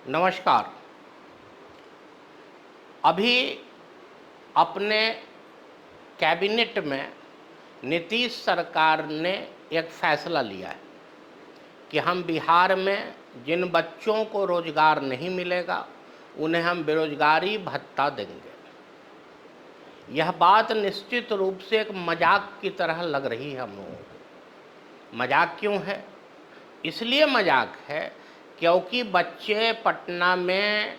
नमस्कार। अभी अपने कैबिनेट में नीतीश सरकार ने एक फैसला लिया है कि हम बिहार में जिन बच्चों को रोजगार नहीं मिलेगा उन्हें हम बेरोजगारी भत्ता देंगे। यह बात निश्चित रूप से एक मजाक की तरह लग रही है हम लोगों को। मजाक क्यों है? इसलिए मजाक है क्योंकि बच्चे पटना में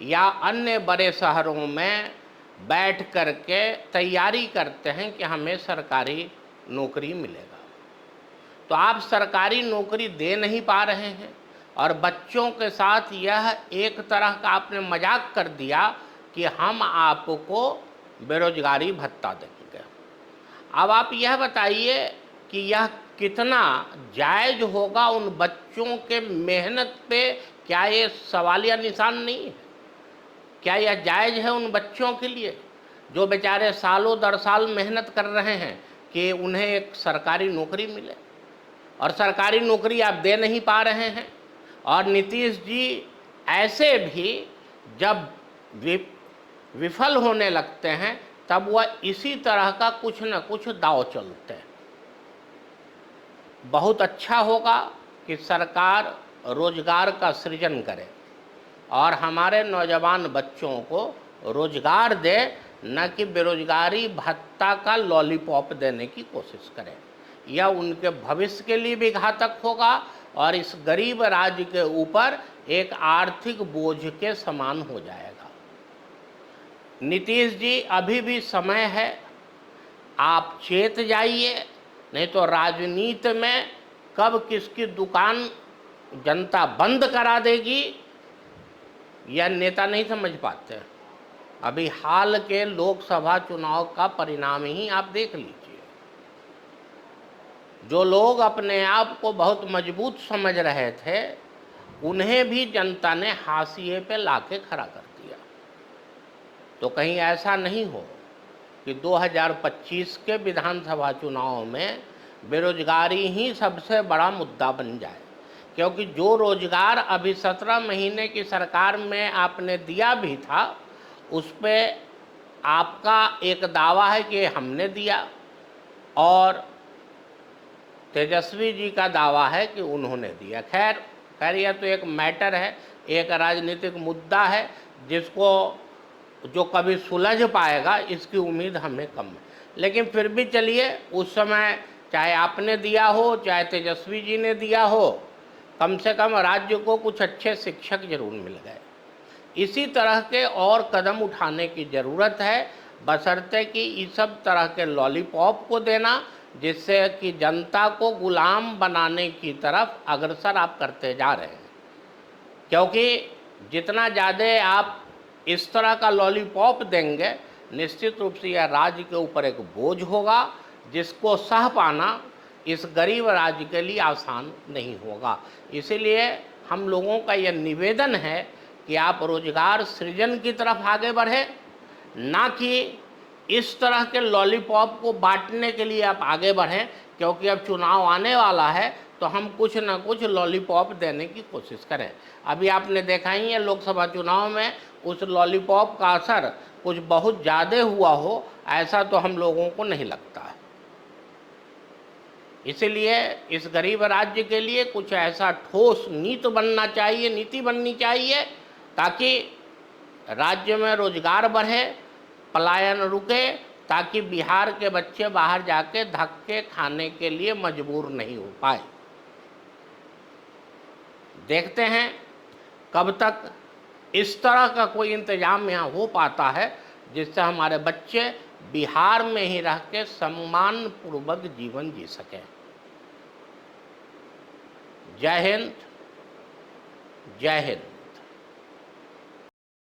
या अन्य बड़े शहरों में बैठ कर के तैयारी करते हैं कि हमें सरकारी नौकरी मिलेगा। तो आप सरकारी नौकरी दे नहीं पा रहे हैं और बच्चों के साथ यह एक तरह का आपने मजाक कर दिया कि हम आपको बेरोजगारी भत्ता देंगे। अब आप यह बताइए कि यह कितना जायज़ होगा उन बच्चों के मेहनत पे? क्या ये सवालिया निशान नहीं है? क्या यह जायज़ है उन बच्चों के लिए जो बेचारे सालों दर साल मेहनत कर रहे हैं कि उन्हें एक सरकारी नौकरी मिले, और सरकारी नौकरी आप दे नहीं पा रहे हैं? और नीतीश जी ऐसे भी जब विफल होने लगते हैं तब वह इसी तरह का कुछ न कुछ दांव चलते हैं। बहुत अच्छा होगा कि सरकार रोजगार का सृजन करे और हमारे नौजवान बच्चों को रोजगार दे, न कि बेरोजगारी भत्ता का लॉलीपॉप देने की कोशिश करे। यह उनके भविष्य के लिए भी घातक होगा और इस गरीब राज्य के ऊपर एक आर्थिक बोझ के समान हो जाएगा। नीतीश जी, अभी भी समय है, आप चेत जाइए, नहीं तो राजनीति में कब किसकी दुकान जनता बंद करा देगी यह नेता नहीं समझ पाते। अभी हाल के लोकसभा चुनाव का परिणाम ही आप देख लीजिए। जो लोग अपने आप को बहुत मजबूत समझ रहे थे उन्हें भी जनता ने हाशिए पे लाके खड़ा कर दिया। तो कहीं ऐसा नहीं हो कि 2025 के विधानसभा चुनाव में बेरोजगारी ही सबसे बड़ा मुद्दा बन जाए, क्योंकि जो रोजगार अभी 17 महीने की सरकार में आपने दिया भी था उस पर आपका एक दावा है कि हमने दिया और तेजस्वी जी का दावा है कि उन्होंने दिया। खैर यह तो एक मैटर है, एक राजनीतिक मुद्दा है जिसको जो कभी सुलझ पाएगा इसकी उम्मीद हमें कम है। लेकिन फिर भी चलिए, उस समय चाहे आपने दिया हो चाहे तेजस्वी जी ने दिया हो, कम से कम राज्य को कुछ अच्छे शिक्षक जरूर मिल गए। इसी तरह के और कदम उठाने की ज़रूरत है, बशर्ते कि इस सब तरह के लॉलीपॉप को देना जिससे कि जनता को गुलाम बनाने की तरफ अग्रसर आप करते जा रहे हैं। क्योंकि जितना ज़्यादा आप इस तरह का लॉलीपॉप देंगे निश्चित रूप से यह राज्य के ऊपर एक बोझ होगा जिसको सह पाना इस गरीब राज्य के लिए आसान नहीं होगा। इसीलिए हम लोगों का यह निवेदन है कि आप रोजगार सृजन की तरफ आगे बढ़े, ना कि इस तरह के लॉलीपॉप को बांटने के लिए आप आगे बढ़ें। क्योंकि अब चुनाव आने वाला है तो हम कुछ ना कुछ लॉलीपॉप देने की कोशिश करें। अभी आपने देखा ही है लोकसभा चुनाव में उस लॉलीपॉप का असर कुछ बहुत ज़्यादा हुआ हो, ऐसा तो हम लोगों को नहीं लगता है। इसलिए इस गरीब राज्य के लिए कुछ ऐसा ठोस नीति बननी चाहिए ताकि राज्य में रोजगार बढ़े, पलायन रुके, ताकि बिहार के बच्चे बाहर जाके धक्के खाने के लिए मजबूर नहीं हो पाए। देखते हैं कब तक इस तरह का कोई इंतजाम यहाँ हो पाता है जिससे हमारे बच्चे बिहार में ही रह के सम्मानपूर्वक जीवन जी सकें। जय हिंद, जय हिंद।